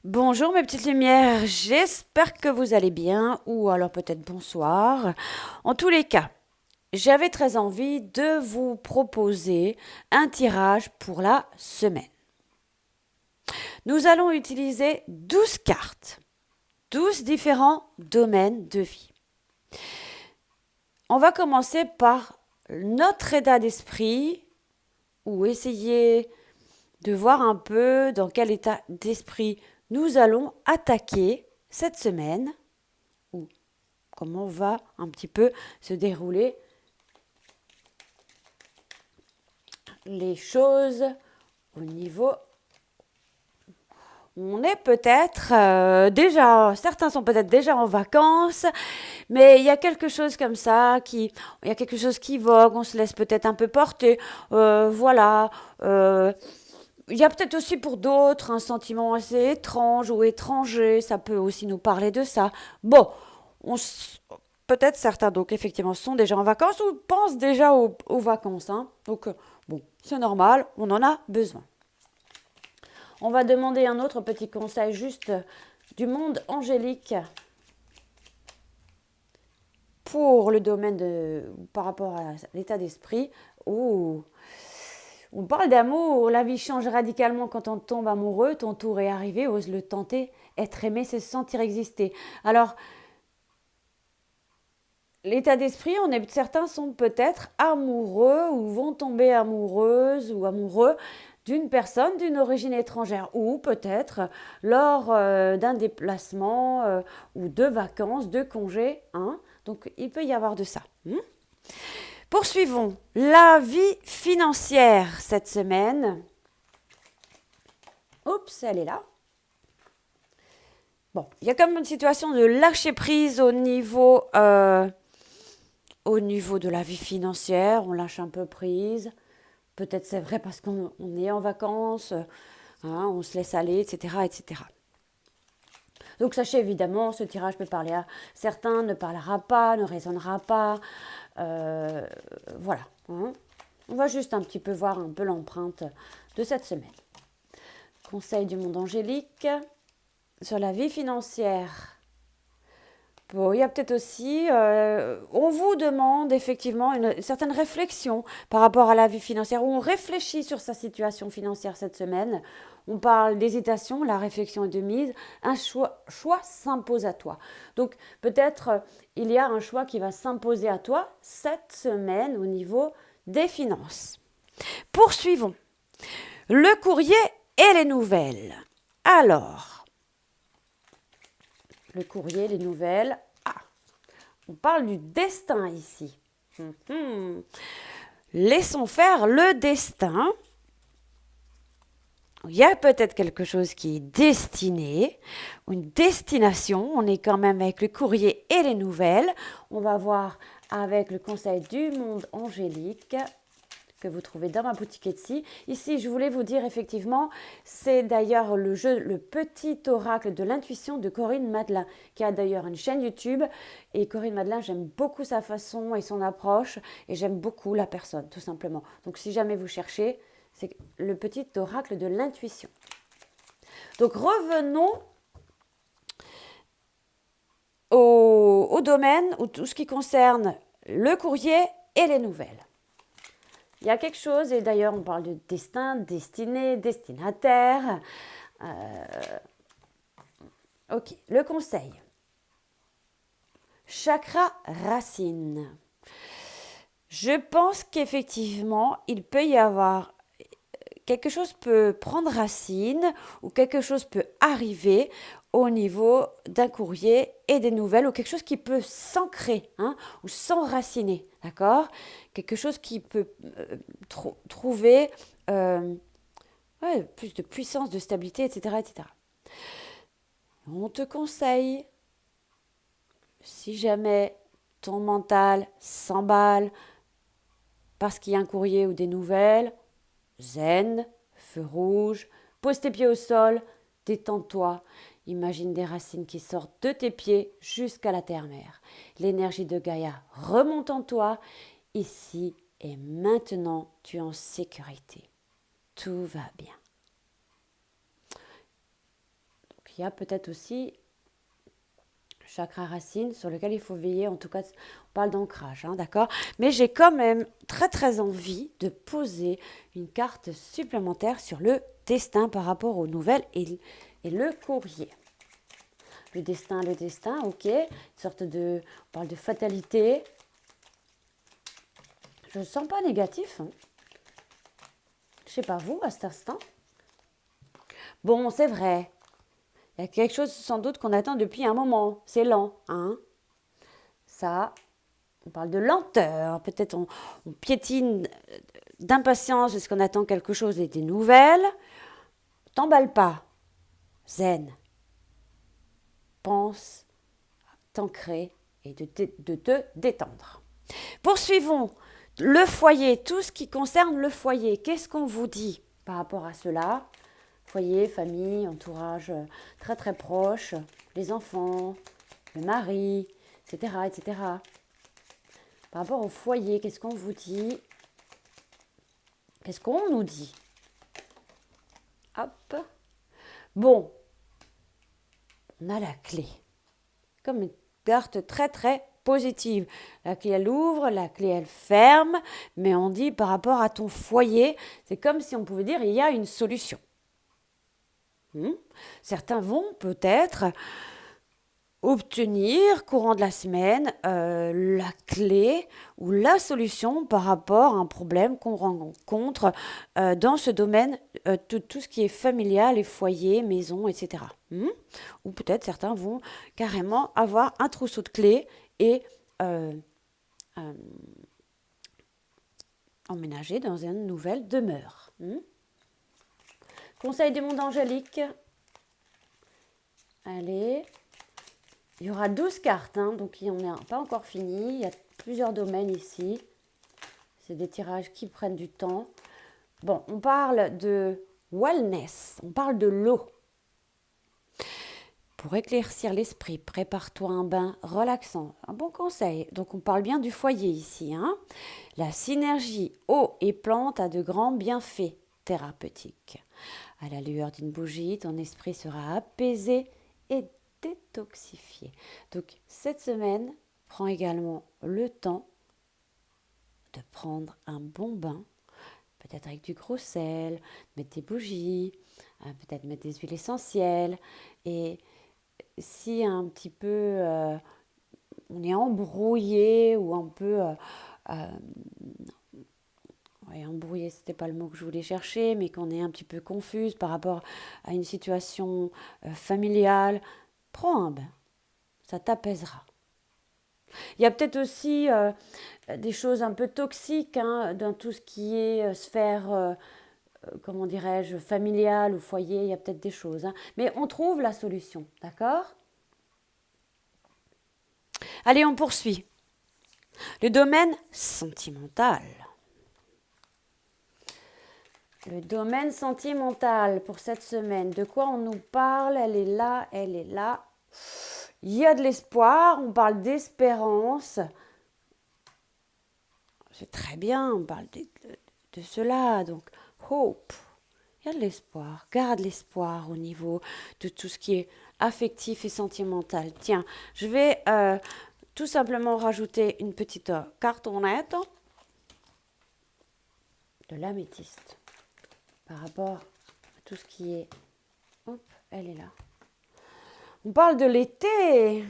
Bonjour mes petites lumières, j'espère que vous allez bien ou alors peut-être bonsoir. En tous les cas, j'avais très envie de vous proposer un tirage pour la semaine. Nous allons utiliser 12 cartes, 12 différents domaines de vie. On va commencer par notre état d'esprit ou essayer de voir un peu dans quel état d'esprit nous allons attaquer cette semaine ou comment va un petit peu se dérouler les choses au niveau. On est peut-être déjà, certains sont peut-être déjà en vacances, mais il y a quelque chose comme ça il y a quelque chose qui vogue, on se laisse peut-être un peu porter, voilà. Il y a peut-être aussi pour d'autres un sentiment assez étrange ou étranger, ça peut aussi nous parler de ça. Bon, on peut-être certains donc effectivement sont déjà en vacances ou pensent déjà aux vacances, hein. Donc bon, c'est normal, on en a besoin. On va demander un autre petit conseil juste du monde angélique pour le domaine par rapport à l'état d'esprit. Oh, on parle d'amour, la vie change radicalement quand on tombe amoureux, ton tour est arrivé, ose le tenter, être aimé, c'est se sentir exister. Alors, l'état d'esprit, certains sont peut-être amoureux ou vont tomber amoureuses ou amoureux d'une personne d'une origine étrangère ou peut-être lors d'un déplacement ou de vacances, de congés, hein. Donc il peut y avoir de ça. Poursuivons la vie financière cette semaine. Oups, elle est là. Bon, il y a comme une situation de lâcher prise au niveau de la vie financière. On lâche un peu prise. Peut-être c'est vrai parce qu'on est en vacances, hein, on se laisse aller, etc., etc. Donc sachez évidemment, ce tirage peut parler à certains, ne parlera pas, ne résonnera pas. Voilà. Hein. On va juste un petit peu voir un peu l'empreinte de cette semaine. Conseil du monde angélique sur la vie financière. Bon, il y a peut-être aussi, on vous demande effectivement une certaine réflexion par rapport à la vie financière, où on réfléchit sur sa situation financière cette semaine. On parle d'hésitation, la réflexion est de mise, un choix s'impose à toi. Donc peut-être il y a un choix qui va s'imposer à toi cette semaine au niveau des finances. Poursuivons. Le courrier et les nouvelles. Alors, le courrier, les nouvelles. Ah, on parle du destin ici. Laissons faire le destin. Il y a peut-être quelque chose qui est destiné, une destination. On est quand même avec le courrier et les nouvelles. On va voir avec le conseil du monde angélique que vous trouvez dans ma boutique Etsy. Ici, je voulais vous dire effectivement, c'est d'ailleurs le jeu Le Petit Oracle de l'intuition de Corinne Madelin, qui a d'ailleurs une chaîne YouTube. Et Corinne Madelin, j'aime beaucoup sa façon et son approche, et j'aime beaucoup la personne, tout simplement. Donc si jamais vous cherchez, c'est Le Petit Oracle de l'intuition. Donc revenons au domaine, ou tout ce qui concerne le courrier et les nouvelles. Il y a quelque chose, et d'ailleurs on parle de destin, destinée, destinataire. Ok, le conseil. Chakra racine. Je pense qu'effectivement, il peut y avoir quelque chose peut prendre racine ou quelque chose peut arriver au niveau d'un courrier et des nouvelles ou quelque chose qui peut s'ancrer, hein, ou s'enraciner, d'accord. Quelque chose qui peut trouver plus de puissance, de stabilité, etc., etc. On te conseille, si jamais ton mental s'emballe parce qu'il y a un courrier ou des nouvelles, zen, feu rouge, pose tes pieds au sol, détends-toi, imagine des racines qui sortent de tes pieds jusqu'à la terre-mère. L'énergie de Gaïa remonte en toi, ici et maintenant tu es en sécurité. Tout va bien. il y a peut-être aussi chakra racine sur lequel il faut veiller. En tout cas, on parle d'ancrage, hein, d'accord? Mais j'ai quand même très très envie de poser une carte supplémentaire sur le destin par rapport aux nouvelles et le courrier. Le destin, ok. Une sorte de... On parle de fatalité. Je ne sens pas négatif. Hein. Je ne sais pas vous, à cet instant. Bon, c'est vrai. Il y a quelque chose sans doute qu'on attend depuis un moment. C'est lent, hein. Ça, on parle de lenteur. Peut-être on piétine d'impatience parce qu'on attend quelque chose et des nouvelles. T'emballe pas. Zen. Pense, t'ancrer et de te détendre. Poursuivons. Le foyer, tout ce qui concerne le foyer. Qu'est-ce qu'on vous dit par rapport à cela? Foyer, famille, entourage très très proche, les enfants, le mari, etc., etc. Par rapport au foyer, qu'est-ce qu'on vous dit? Qu'est-ce qu'on nous dit? Hop. Bon, on a la clé. Comme une carte très très positive. La clé elle ouvre, la clé elle ferme, mais on dit par rapport à ton foyer, c'est comme si on pouvait dire il y a une solution. Certains vont peut-être obtenir courant de la semaine la clé ou la solution par rapport à un problème qu'on rencontre dans ce domaine, tout ce qui est familial, les foyers, maisons, etc. Ou peut-être certains vont carrément avoir un trousseau de clés et emménager dans une nouvelle demeure. Conseil du monde angélique. Allez. Il y aura 12 cartes, hein, donc on n'est pas encore fini. Il y a plusieurs domaines ici. C'est des tirages qui prennent du temps. Bon, on parle de wellness, on parle de l'eau. Pour éclaircir l'esprit, prépare-toi un bain relaxant. Un bon conseil. Donc on parle bien du foyer ici. Hein. La synergie eau et plante a de grands bienfaits thérapeutiques. À la lueur d'une bougie, ton esprit sera apaisé et détoxifié. Donc cette semaine, prends également le temps de prendre un bon bain, peut-être avec du gros sel, mettre des bougies, peut-être mettre des huiles essentielles. Et si un petit peu on est embrouillé ou un peu... embrouillé, c'était pas le mot que je voulais chercher, mais qu'on est un petit peu confuse par rapport à une situation familiale, prends un bain, ça t'apaisera. Il y a peut-être aussi des choses un peu toxiques hein, dans tout ce qui est sphère, comment dirais-je, familiale ou foyer, il y a peut-être des choses. Hein. Mais on trouve la solution, d'accord? Allez, on poursuit. Le domaine sentimental. Le domaine sentimental pour cette semaine. De quoi on nous parle? Elle est là, elle est là. Il y a de l'espoir, on parle d'espérance. C'est très bien, on parle de cela. Donc, hope. Il y a de l'espoir. Garde l'espoir au niveau de tout ce qui est affectif et sentimental. Tiens, je vais tout simplement rajouter une petite cartonnette de l'améthyste par rapport à tout ce qui est... Hop, elle est là. On parle de l'été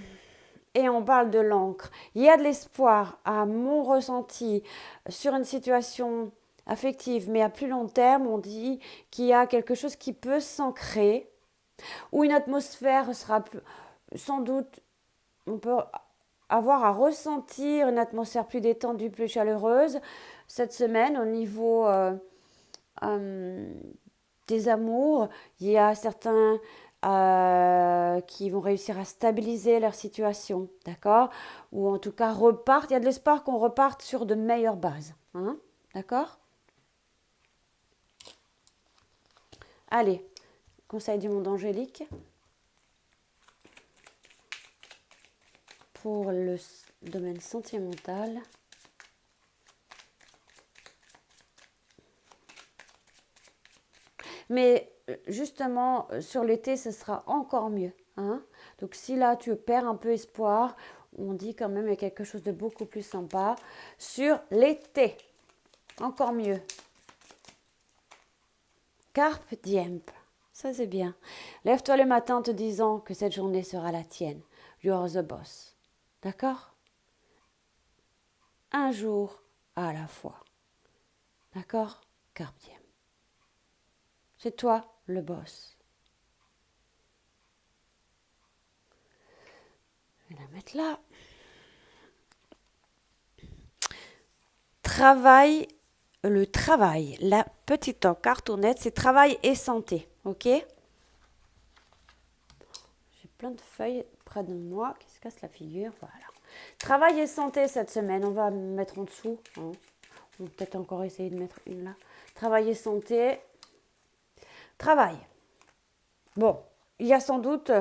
et on parle de l'encre. Il y a de l'espoir à mon ressenti sur une situation affective, mais à plus long terme, on dit qu'il y a quelque chose qui peut s'ancrer, où une atmosphère sera sans doute, on peut avoir à ressentir une atmosphère plus détendue, plus chaleureuse cette semaine au niveau des amours. Il y a certains qui vont réussir à stabiliser leur situation, d'accord? Ou en tout cas repartent. Il y a de l'espoir qu'on reparte sur de meilleures bases, hein? D'accord? Allez, conseil du monde angélique pour le domaine sentimental. Mais justement, sur l'été, ce sera encore mieux. Hein. Donc si là, tu perds un peu espoir, on dit quand même qu'il y a quelque chose de beaucoup plus sympa sur l'été. Encore mieux. Carpe diem. Ça, c'est bien. Lève-toi le matin en te disant que cette journée sera la tienne. You're the boss. D'accord? Un jour à la fois. D'accord? Carpe diem. C'est toi le boss. Je vais la mettre là. Le travail, la petite cartonnette, c'est travail et santé. Ok? J'ai plein de feuilles près de moi qui se cassent la figure. Voilà. Travail et santé cette semaine. On va mettre en dessous. Hein. On va peut-être encore essayer de mettre une là. Travail et santé. Travail. Bon, il y a sans doute,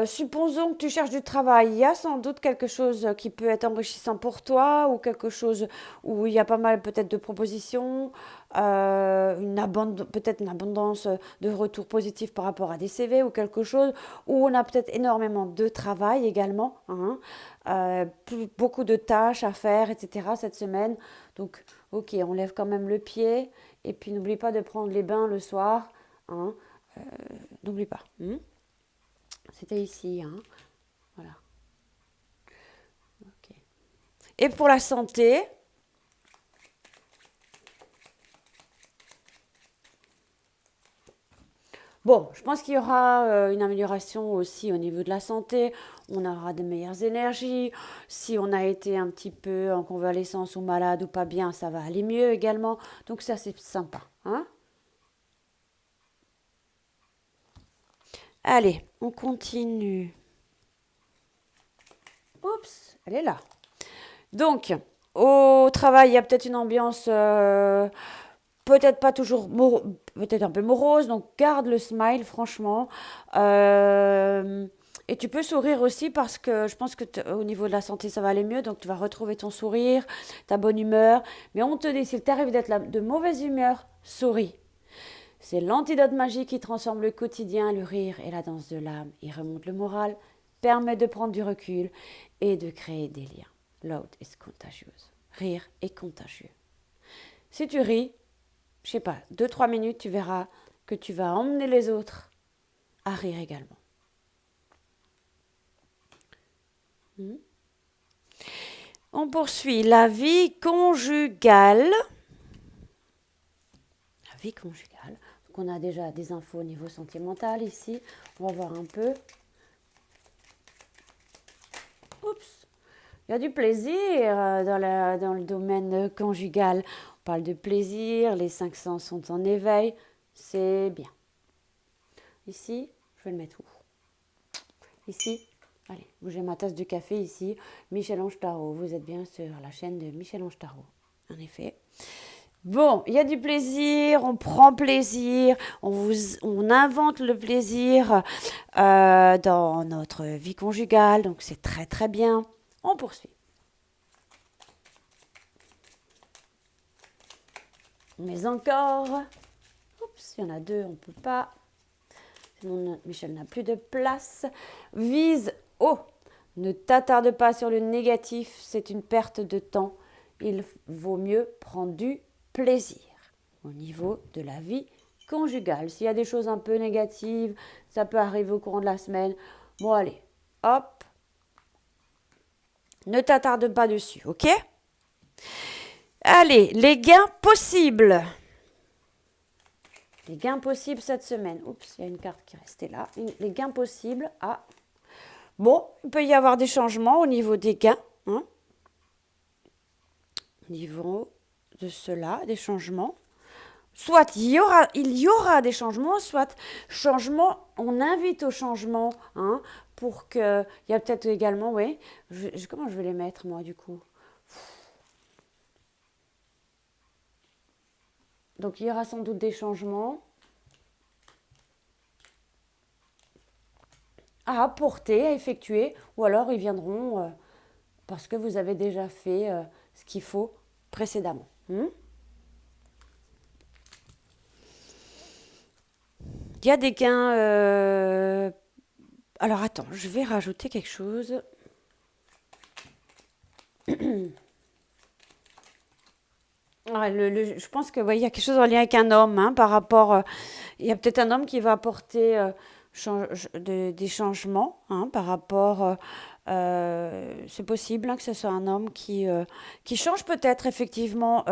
supposons que tu cherches du travail, il y a sans doute quelque chose qui peut être enrichissant pour toi ou quelque chose où il y a pas mal peut-être de propositions, peut-être une abondance de retours positifs par rapport à des CV ou quelque chose où on a peut-être énormément de travail également, hein, beaucoup de tâches à faire, etc. cette semaine. Donc, ok, on lève quand même le pied et puis n'oublie pas de prendre les bains le soir. Hein. N'oublie pas. C'était ici. Hein. Voilà. Okay. Et pour la santé, bon, je pense qu'il y aura une amélioration aussi au niveau de la santé. On aura de meilleures énergies. Si on a été un petit peu en convalescence ou malade ou pas bien, ça va aller mieux également. Donc ça, c'est sympa. Hein. Allez, on continue. Oups, elle est là. Donc, au travail, il y a peut-être une ambiance peut-être pas toujours, peut-être un peu morose, donc garde le smile, franchement. Et tu peux sourire aussi parce que je pense que au niveau de la santé, ça va aller mieux, donc tu vas retrouver ton sourire, ta bonne humeur. Mais on te dit, s'il t'arrive d'être de mauvaise humeur, souris. C'est l'antidote magique qui transforme le quotidien, le rire et la danse de l'âme. Il remonte le moral, permet de prendre du recul et de créer des liens. Loud is contagious. Rire est contagieux. Si tu ris, je sais pas, 2-3 minutes, tu verras que tu vas emmener les autres à rire également. On poursuit la vie conjugale. La vie conjugale. Donc on a déjà des infos au niveau sentimental ici. On va voir un peu. Oups. Il y a du plaisir dans le domaine conjugal. On parle de plaisir, les 5 sens sont en éveil. C'est bien. Ici, je vais le mettre où? Ici. Allez, j'ai ma tasse de café ici. Michel-Ange Tarot. Vous êtes bien sur la chaîne de Michel-Ange Tarot. En effet. Bon, il y a du plaisir, on prend plaisir, on invente le plaisir dans notre vie conjugale. Donc, c'est très, très bien. On poursuit. Mais encore. Oups, il y en a 2, on ne peut pas. Sinon, Michel n'a plus de place. Vise haut. Ne t'attarde pas sur le négatif, c'est une perte de temps. Il vaut mieux prendre du plaisir au niveau de la vie conjugale. S'il y a des choses un peu négatives, ça peut arriver au courant de la semaine. Bon, allez, hop. Ne t'attarde pas dessus, ok? Allez, les gains possibles. Les gains possibles cette semaine. Oups, il y a une carte qui est restée là. Les gains possibles. Ah. Bon, il peut y avoir des changements au niveau des gains. Hein. Au niveau de cela, des changements. Soit il y aura des changements, soit on invite au changement. Hein, pour que. Il y a peut-être également, oui. Comment je vais les mettre, moi, du coup? Donc, il y aura sans doute des changements à apporter, à effectuer, ou alors ils viendront parce que vous avez déjà fait ce qu'il faut précédemment. Il y a des gains. Alors attends, je vais rajouter quelque chose. Ouais, je pense que ouais, il y a quelque chose en lien avec un homme, hein, par rapport. Il y a peut-être un homme qui va apporter des changements, hein, par rapport. C'est possible, hein, que ce soit un homme qui change peut-être effectivement,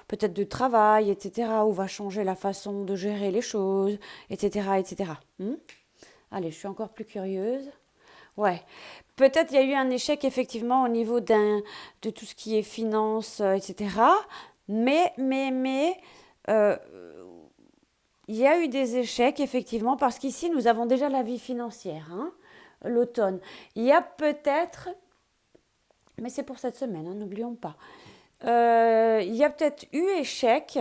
peut-être de travail, etc., ou va changer la façon de gérer les choses, etc., etc. Allez, je suis encore plus curieuse. Ouais. Peut-être il y a eu un échec effectivement au niveau de tout ce qui est finance, etc. Mais, euh, il y a eu des échecs effectivement parce qu'ici nous avons déjà la vie financière, hein, l'automne. Il y a peut-être, mais c'est pour cette semaine, hein, n'oublions pas. Il y a peut-être eu échec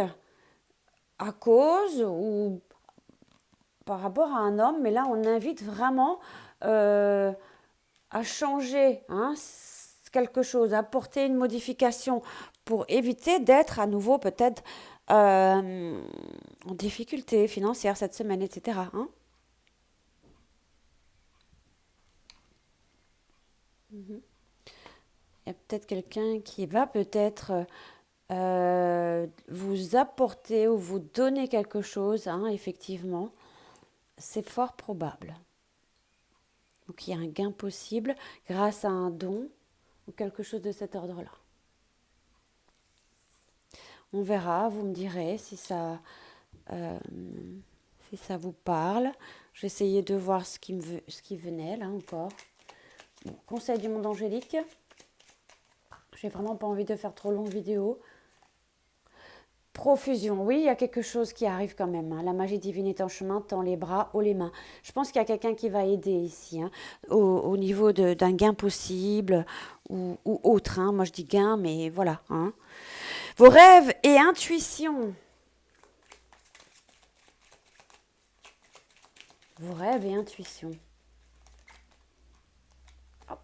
à cause ou par rapport à un homme, mais là on invite vraiment euh, à changer, hein, quelque chose, à apporter une modification pour éviter d'être à nouveau peut-être en difficulté financière cette semaine, etc., hein. Il y a peut-être quelqu'un qui va peut-être vous apporter ou vous donner quelque chose, hein, effectivement. C'est fort probable. Donc il y a un gain possible grâce à un don ou quelque chose de cet ordre-là. On verra, vous me direz euh, si ça vous parle. Je vais essayer de voir ce qui venait là encore. Bon, conseil du monde angélique. J'ai vraiment pas envie de faire trop longue vidéo. Profusion, oui, il y a quelque chose qui arrive quand même, hein. La magie divine est en chemin, tend les bras, haut les mains. Je pense qu'il y a quelqu'un qui va aider ici, hein, au niveau d'un gain possible ou autre, hein. Moi je dis gain, mais voilà, hein. Vos rêves et intuition. Vos rêves et intuition. Hop.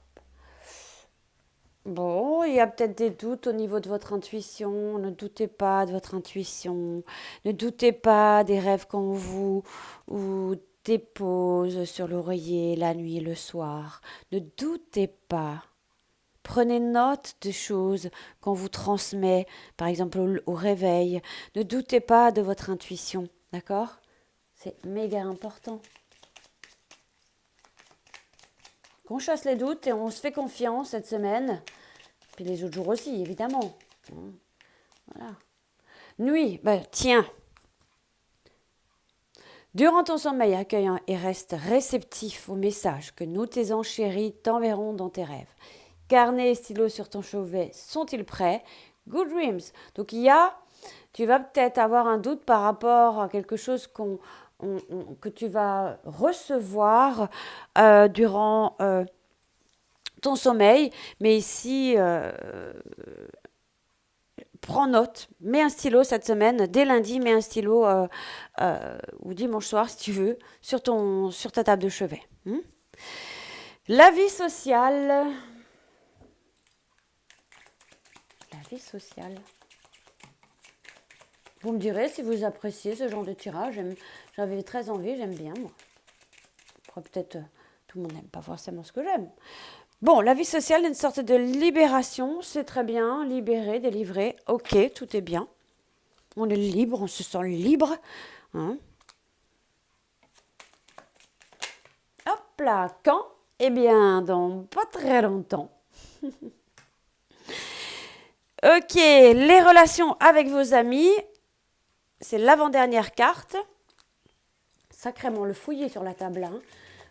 Bon, il y a peut-être des doutes au niveau de votre intuition. Ne doutez pas de votre intuition. Ne doutez pas des rêves qu'on vous dépose sur l'oreiller la nuit et le soir. Ne doutez pas. Prenez note des choses qu'on vous transmet, par exemple au réveil. Ne doutez pas de votre intuition, d'accord? C'est méga important. Qu'on chasse les doutes et on se fait confiance cette semaine. Puis les autres jours aussi, évidemment. Voilà. Nuit, tiens. Durant ton sommeil, accueille et reste réceptif aux messages que nous, tes anges chéris, t'enverront dans tes rêves. Carnet et stylo sur ton chevet sont-ils prêts? Good dreams. Donc tu vas peut-être avoir un doute par rapport à quelque chose que tu vas recevoir durant ton sommeil. Mais ici, prends note, mets un stylo cette semaine, dès lundi, mets un stylo ou dimanche soir si tu veux, sur ta table de chevet. La vie sociale. La vie sociale. Vous me direz si vous appréciez ce genre de tirage. J'avais très envie, j'aime bien moi. Après peut-être tout le monde n'aime pas forcément ce que j'aime. Bon, la vie sociale est une sorte de libération, c'est très bien, libéré, délivré, ok, tout est bien. On est libre, on se sent libre. Hein. Hop là, quand? Eh bien, dans pas très longtemps. Ok, les relations avec vos amis, c'est l'avant-dernière carte. Sacrément le fouiller sur la table. Hein.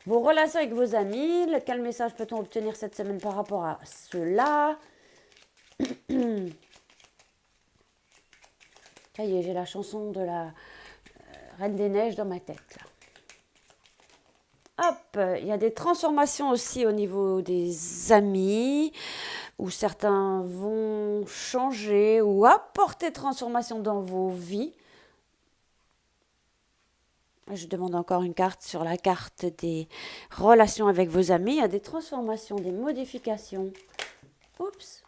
Vos relations avec vos amis, quel message peut-on obtenir cette semaine par rapport à cela? Ça y est, j'ai la chanson de la Reine des Neiges dans ma tête. Là. Hop, il y a des transformations aussi au niveau des amis, où certains vont changer ou apporter transformation dans vos vies. Je demande encore une carte sur la carte des relations avec vos amis. Il y a des transformations, des modifications. Oups.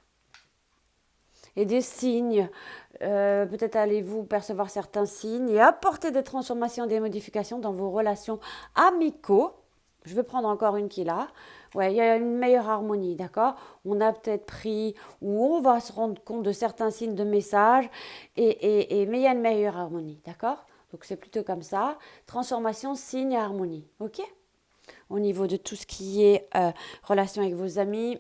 et des signes. Peut-être allez-vous percevoir certains signes et apporter des transformations, des modifications dans vos relations amicaux. Je vais prendre encore une qui est là. Ouais, il y a une meilleure harmonie, d'accord? On a peut-être pris, ou on va se rendre compte de certains signes de messages, mais il y a une meilleure harmonie, d'accord? Donc c'est plutôt comme ça. Transformation, signe et harmonie, ok? Au niveau de tout ce qui est relation avec vos amis.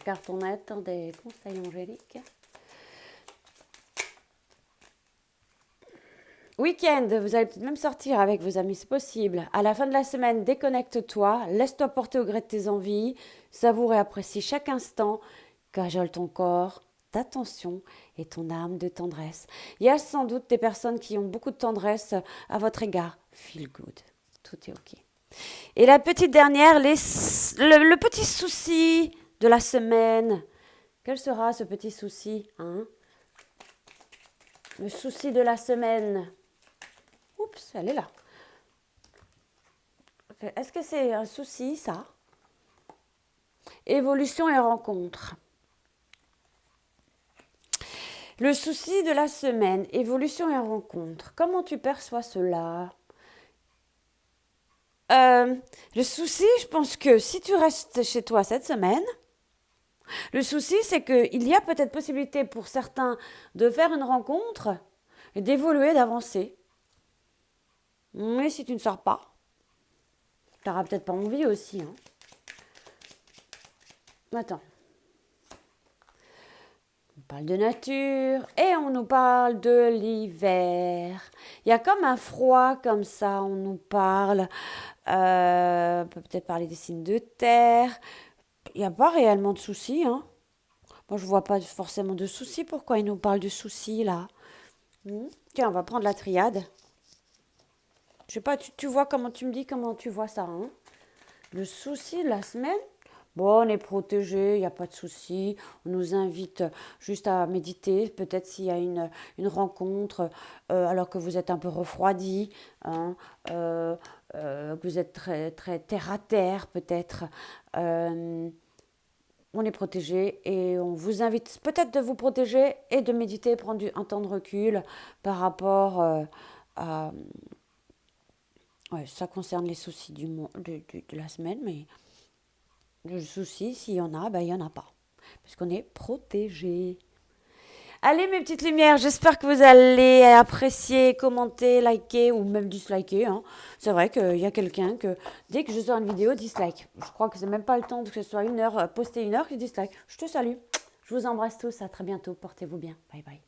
Cartonnette des conseils angéliques. Week-end, vous allez peut-être même sortir avec vos amis, c'est possible. À la fin de la semaine, déconnecte-toi, laisse-toi porter au gré de tes envies, savoure et apprécie chaque instant, cajole ton corps, d'attention et ton âme de tendresse. Il y a sans doute des personnes qui ont beaucoup de tendresse à votre égard. Feel good, tout est ok. Et la petite dernière, le petit souci de la semaine. Quel sera ce petit souci, hein? Le souci de la semaine. Oups, elle est là. Est-ce que c'est un souci, ça? Évolution et rencontre. Le souci de la semaine, évolution et rencontre. Comment tu perçois cela? Le souci, je pense que si tu restes chez toi cette semaine, le souci, c'est qu'il y a peut-être possibilité pour certains de faire une rencontre et d'évoluer, d'avancer. Mais si tu ne sors pas, tu n'auras peut-être pas envie aussi. Hein. Attends. On parle de nature et on nous parle de l'hiver. Il y a comme un froid comme ça, on nous parle. On peut peut-être parler des signes de terre. Il n'y a pas réellement de soucis. Hein. Moi, je ne vois pas forcément de soucis. Pourquoi il nous parle de soucis là? Tiens, on va prendre la triade. Je sais pas, tu vois comment tu me dis comment tu vois ça. Hein? Le souci de la semaine? Bon, on est protégé, il n'y a pas de souci. On nous invite juste à méditer. Peut-être s'il y a une rencontre, alors que vous êtes un peu refroidi, hein, que vous êtes très, très terre à terre, peut-être. On est protégé et on vous invite peut-être de vous protéger et de méditer, prendre un temps de recul par rapport à... Ouais, ça concerne les soucis de la semaine, mais... Le souci, s'il y en a, ben, il n'y en a pas. Puisqu'on est protégé. Allez, mes petites lumières, j'espère que vous allez apprécier, commenter, liker ou même disliker. Hein. C'est vrai qu'il y a quelqu'un que, dès que je sors une vidéo, dislike. Je crois que c'est même pas le temps que ce soit une heure, poster une heure, qu'il dislike. Je te salue. Je vous embrasse tous. À très bientôt. Portez-vous bien. Bye bye.